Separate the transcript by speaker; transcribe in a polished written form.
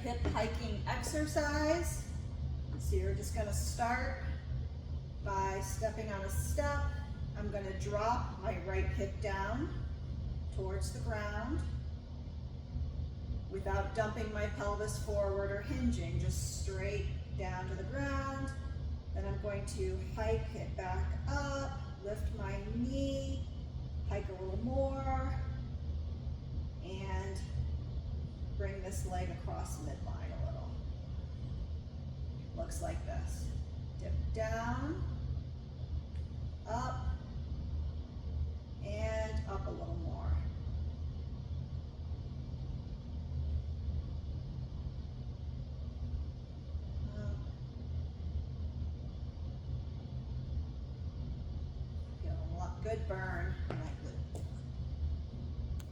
Speaker 1: hip hiking exercise. So you're just gonna start by stepping on a step. I'm gonna drop my right hip down towards the ground without dumping my pelvis forward or hinging, just straight down to the ground. Then I'm going to hike it back up, lift my knee, hike a little more, and bring this leg across midline a little. Looks like this. Dip down, up, and up a little more. Up. Get a lot, good burn in that